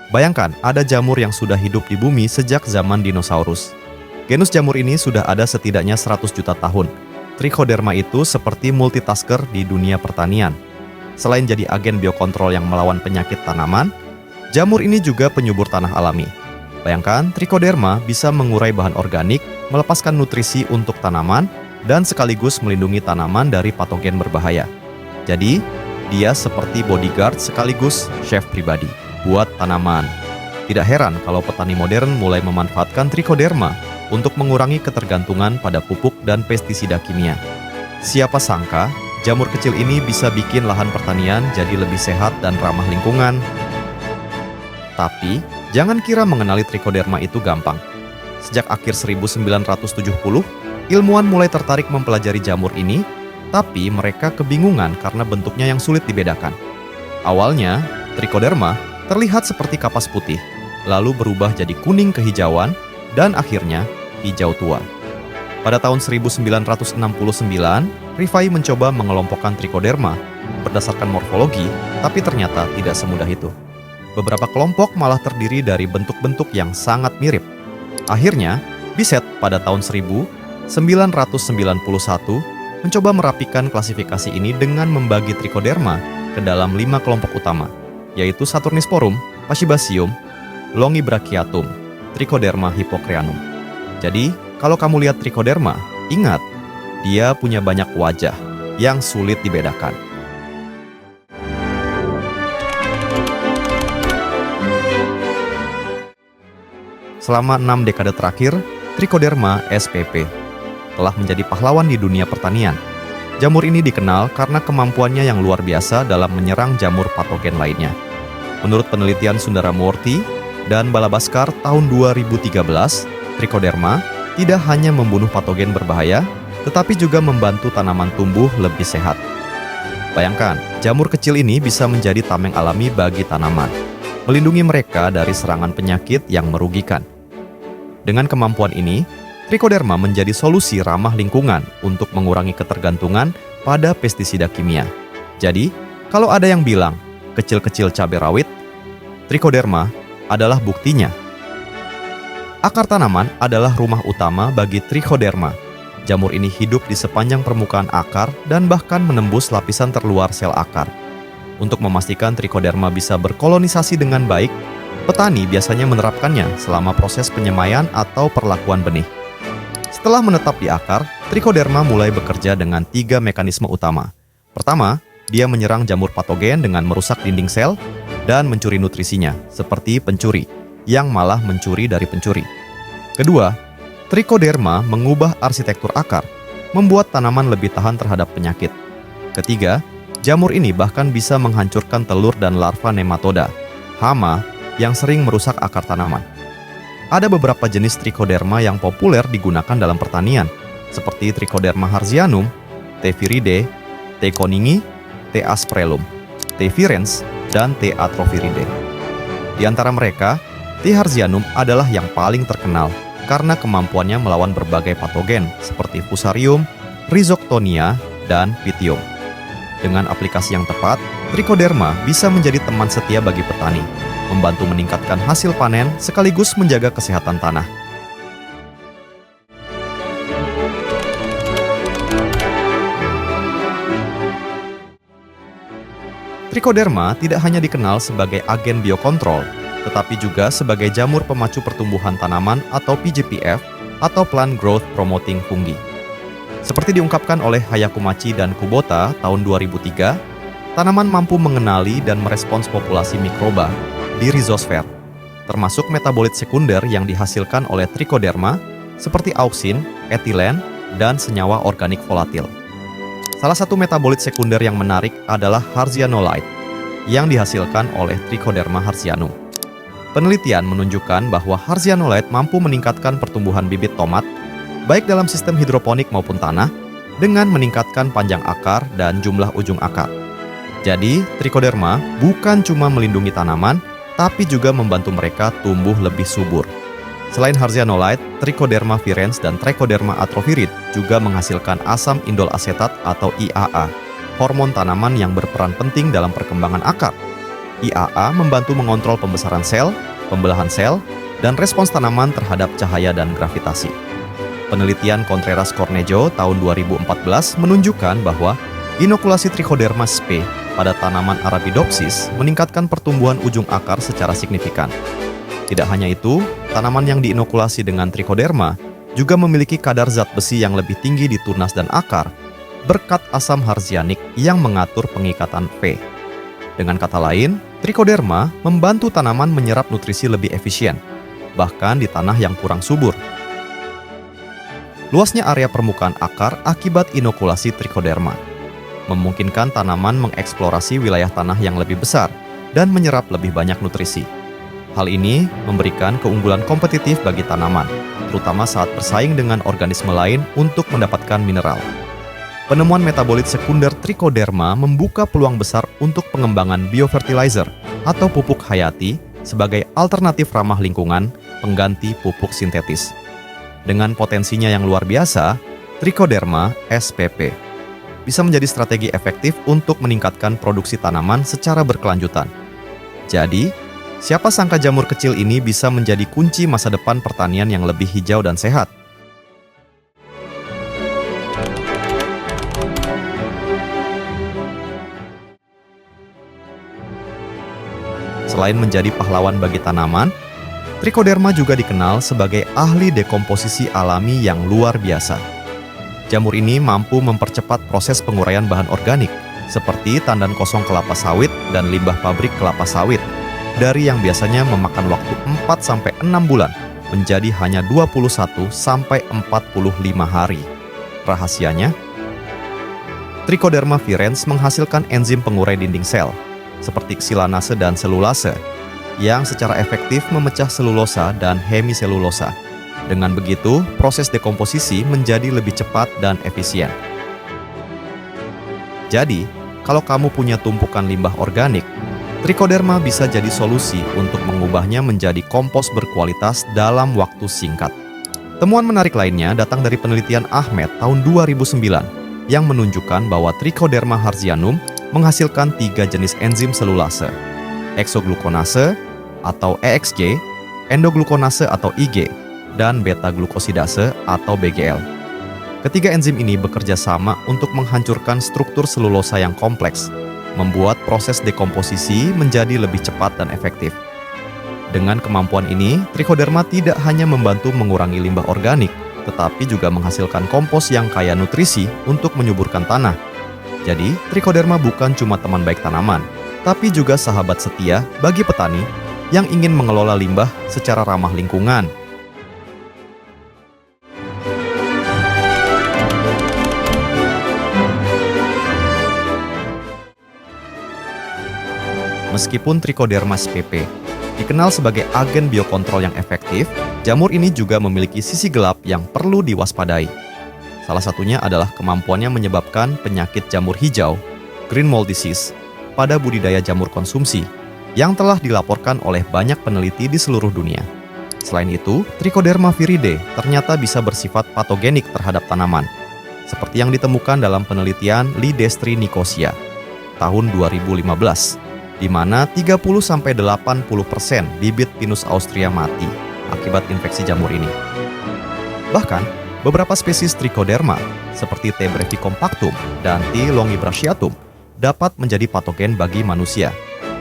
Bayangkan, ada jamur yang sudah hidup di bumi sejak zaman dinosaurus. Genus jamur ini sudah ada setidaknya 100 juta tahun. Trichoderma itu seperti multitasker di dunia pertanian. Selain jadi agen biokontrol yang melawan penyakit tanaman, jamur ini juga penyubur tanah alami. Bayangkan, Trichoderma bisa mengurai bahan organik, melepaskan nutrisi untuk tanaman, dan sekaligus melindungi tanaman dari patogen berbahaya. Jadi, dia seperti bodyguard sekaligus chef pribadi buat tanaman. Tidak heran kalau petani modern mulai memanfaatkan Trichoderma untuk mengurangi ketergantungan pada pupuk dan pestisida kimia. Siapa sangka, jamur kecil ini bisa bikin lahan pertanian jadi lebih sehat dan ramah lingkungan. Tapi, jangan kira mengenali Trichoderma itu gampang. Sejak akhir 1970, ilmuwan mulai tertarik mempelajari jamur ini, tapi mereka kebingungan karena bentuknya yang sulit dibedakan. Awalnya, Trichoderma terlihat seperti kapas putih, lalu berubah jadi kuning kehijauan, dan akhirnya hijau tua. Pada tahun 1969, Rifai mencoba mengelompokkan Trichoderma berdasarkan morfologi, tapi ternyata tidak semudah itu. Beberapa kelompok malah terdiri dari bentuk-bentuk yang sangat mirip. Akhirnya, Bisset pada tahun 1991 mencoba merapikan klasifikasi ini dengan membagi Trichoderma ke dalam 5 kelompok utama, yaitu Saturnisporum, Pachybacium, Longibrachiatum, Trichoderma hippocreanum. Jadi, kalau kamu lihat Trichoderma, ingat, dia punya banyak wajah yang sulit dibedakan. Selama 6 dekade terakhir, Trichoderma spp telah menjadi pahlawan di dunia pertanian. Jamur ini dikenal karena kemampuannya yang luar biasa dalam menyerang jamur patogen lainnya. Menurut penelitian Sundaramurthy dan Balabaskar tahun 2013, Trichoderma tidak hanya membunuh patogen berbahaya, tetapi juga membantu tanaman tumbuh lebih sehat. Bayangkan, jamur kecil ini bisa menjadi tameng alami bagi tanaman, melindungi mereka dari serangan penyakit yang merugikan. Dengan kemampuan ini, Trichoderma menjadi solusi ramah lingkungan untuk mengurangi ketergantungan pada pestisida kimia. Jadi, kalau ada yang bilang, kecil-kecil cabai rawit, Trichoderma adalah buktinya. Akar tanaman adalah rumah utama bagi Trichoderma. Jamur ini hidup di sepanjang permukaan akar dan bahkan menembus lapisan terluar sel akar. Untuk memastikan Trichoderma bisa berkolonisasi dengan baik, petani biasanya menerapkannya selama proses penyemaian atau perlakuan benih. Setelah menetap di akar, Trichoderma mulai bekerja dengan 3 mekanisme utama. Pertama, dia menyerang jamur patogen dengan merusak dinding sel dan mencuri nutrisinya, seperti pencuri, yang malah mencuri dari pencuri. Kedua, Trichoderma mengubah arsitektur akar, membuat tanaman lebih tahan terhadap penyakit. Ketiga, jamur ini bahkan bisa menghancurkan telur dan larva nematoda, hama yang sering merusak akar tanaman. Ada beberapa jenis Trichoderma yang populer digunakan dalam pertanian, seperti Trichoderma harzianum, T. viride, T. coningi, T. asperellum, T. virens, dan T. atrophyridae. Di antara mereka, T. harzianum adalah yang paling terkenal karena kemampuannya melawan berbagai patogen seperti Fusarium, Rhizoctonia, dan Pythium. Dengan aplikasi yang tepat, Trichoderma bisa menjadi teman setia bagi petani, membantu meningkatkan hasil panen sekaligus menjaga kesehatan tanah. Trichoderma tidak hanya dikenal sebagai agen biokontrol, tetapi juga sebagai jamur pemacu pertumbuhan tanaman atau PGPF atau Plant Growth Promoting Fungi. Seperti diungkapkan oleh Hayakumachi dan Kubota tahun 2003, tanaman mampu mengenali dan merespons populasi mikroba di rhizosfer, termasuk metabolit sekunder yang dihasilkan oleh Trichoderma seperti auksin, etilen, dan senyawa organik volatil. Salah satu metabolit sekunder yang menarik adalah harzianolide yang dihasilkan oleh Trichoderma harzianum. Penelitian menunjukkan bahwa harzianolide mampu meningkatkan pertumbuhan bibit tomat, baik dalam sistem hidroponik maupun tanah, dengan meningkatkan panjang akar dan jumlah ujung akar. Jadi, Trichoderma bukan cuma melindungi tanaman, tapi juga membantu mereka tumbuh lebih subur. Selain harzianolide, Trichoderma virens dan Trichoderma atrophyrid juga menghasilkan asam indol asetat atau IAA, hormon tanaman yang berperan penting dalam perkembangan akar. IAA membantu mengontrol pembesaran sel, pembelahan sel, dan respons tanaman terhadap cahaya dan gravitasi. Penelitian Contreras Cornejo tahun 2014 menunjukkan bahwa inokulasi Trichoderma sp pada tanaman Arabidopsis meningkatkan pertumbuhan ujung akar secara signifikan. Tidak hanya itu, tanaman yang diinokulasi dengan Trichoderma juga memiliki kadar zat besi yang lebih tinggi di tunas dan akar berkat asam harzianik yang mengatur pengikatan V. Dengan kata lain, Trichoderma membantu tanaman menyerap nutrisi lebih efisien, bahkan di tanah yang kurang subur. Luasnya area permukaan akar akibat inokulasi Trichoderma memungkinkan tanaman mengeksplorasi wilayah tanah yang lebih besar dan menyerap lebih banyak nutrisi. Hal ini memberikan keunggulan kompetitif bagi tanaman, terutama saat bersaing dengan organisme lain untuk mendapatkan mineral. Penemuan metabolit sekunder Trichoderma membuka peluang besar untuk pengembangan biofertilizer atau pupuk hayati sebagai alternatif ramah lingkungan pengganti pupuk sintetis. Dengan potensinya yang luar biasa, Trichoderma spp bisa menjadi strategi efektif untuk meningkatkan produksi tanaman secara berkelanjutan. Jadi, siapa sangka jamur kecil ini bisa menjadi kunci masa depan pertanian yang lebih hijau dan sehat? Selain menjadi pahlawan bagi tanaman, Trichoderma juga dikenal sebagai ahli dekomposisi alami yang luar biasa. Jamur ini mampu mempercepat proses penguraian bahan organik, seperti tandan kosong kelapa sawit dan limbah pabrik kelapa sawit, dari yang biasanya memakan waktu 4-6 bulan, menjadi hanya 21-45 hari. Rahasianya, Trichoderma virens menghasilkan enzim pengurai dinding sel, seperti ksilanase dan selulase, yang secara efektif memecah selulosa dan hemiselulosa. Dengan begitu, proses dekomposisi menjadi lebih cepat dan efisien. Jadi, kalau kamu punya tumpukan limbah organik, Trichoderma bisa jadi solusi untuk mengubahnya menjadi kompos berkualitas dalam waktu singkat. Temuan menarik lainnya datang dari penelitian Ahmed tahun 2009 yang menunjukkan bahwa Trichoderma harzianum menghasilkan 3 jenis enzim selulase, eksoglukonase atau EXG, endoglukonase atau IG, dan beta-glukosidase atau BGL. Ketiga enzim ini bekerja sama untuk menghancurkan struktur selulosa yang kompleks, membuat proses dekomposisi menjadi lebih cepat dan efektif. Dengan kemampuan ini, Trichoderma tidak hanya membantu mengurangi limbah organik, tetapi juga menghasilkan kompos yang kaya nutrisi untuk menyuburkan tanah. Jadi, Trichoderma bukan cuma teman baik tanaman, tapi juga sahabat setia bagi petani yang ingin mengelola limbah secara ramah lingkungan. Meskipun Trichoderma spp dikenal sebagai agen biokontrol yang efektif, jamur ini juga memiliki sisi gelap yang perlu diwaspadai. Salah satunya adalah kemampuannya menyebabkan penyakit jamur hijau, green mold disease, pada budidaya jamur konsumsi, yang telah dilaporkan oleh banyak peneliti di seluruh dunia. Selain itu, Trichoderma viride ternyata bisa bersifat patogenik terhadap tanaman, seperti yang ditemukan dalam penelitian Lidestri nicosia tahun 2015, di mana 30-80% bibit Pinus austria mati akibat infeksi jamur ini. Bahkan, beberapa spesies Trichoderma, seperti T. brevicompactum dan T. longibrachiatum, dapat menjadi patogen bagi manusia.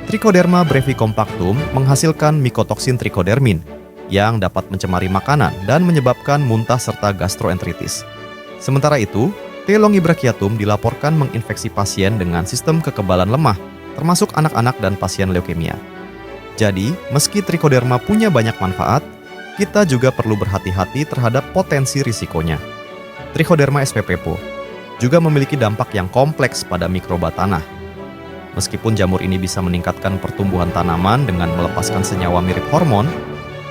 Trichoderma brevicompactum menghasilkan mikotoksin trichodermin yang dapat mencemari makanan dan menyebabkan muntah serta gastroenteritis. Sementara itu, T. longibrachiatum dilaporkan menginfeksi pasien dengan sistem kekebalan lemah, termasuk anak-anak dan pasien leukemia. Jadi, meski Trichoderma punya banyak manfaat, kita juga perlu berhati-hati terhadap potensi risikonya. Trichoderma spp juga memiliki dampak yang kompleks pada mikroba tanah. Meskipun jamur ini bisa meningkatkan pertumbuhan tanaman dengan melepaskan senyawa mirip hormon,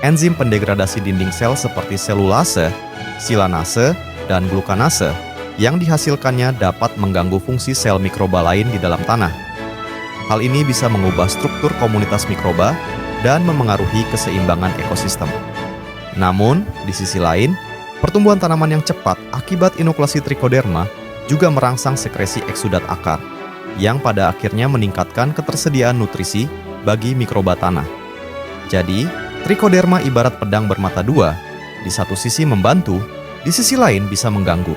enzim pendegradasi dinding sel seperti selulase, silanase, dan glukanase yang dihasilkannya dapat mengganggu fungsi sel mikroba lain di dalam tanah. Hal ini bisa mengubah struktur komunitas mikroba dan memengaruhi keseimbangan ekosistem. Namun, di sisi lain, pertumbuhan tanaman yang cepat akibat inokulasi Trichoderma juga merangsang sekresi eksudat akar, yang pada akhirnya meningkatkan ketersediaan nutrisi bagi mikroba tanah. Jadi, trichoderma ibarat pedang bermata dua, di satu sisi membantu, di sisi lain bisa mengganggu.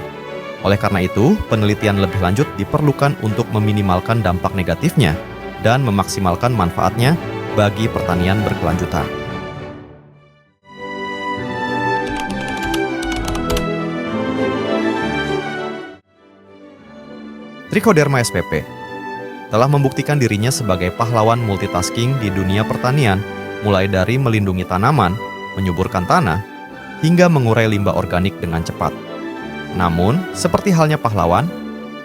Oleh karena itu, penelitian lebih lanjut diperlukan untuk meminimalkan dampak negatifnya dan memaksimalkan manfaatnya bagi pertanian berkelanjutan. Trichoderma spp telah membuktikan dirinya sebagai pahlawan multitasking di dunia pertanian, mulai dari melindungi tanaman, menyuburkan tanah, hingga mengurai limbah organik dengan cepat. Namun, seperti halnya pahlawan,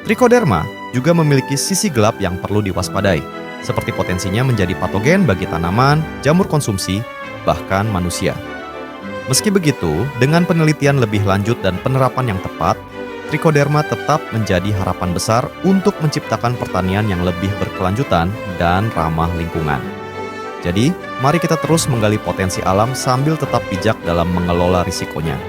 trichoderma juga memiliki sisi gelap yang perlu diwaspadai, seperti potensinya menjadi patogen bagi tanaman, jamur konsumsi, bahkan manusia. Meski begitu, dengan penelitian lebih lanjut dan penerapan yang tepat, trichoderma tetap menjadi harapan besar untuk menciptakan pertanian yang lebih berkelanjutan dan ramah lingkungan. Jadi, mari kita terus menggali potensi alam sambil tetap bijak dalam mengelola risikonya.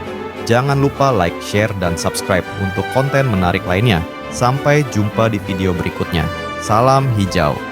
Jangan lupa like, share, dan subscribe untuk konten menarik lainnya. Sampai jumpa di video berikutnya. Salam hijau.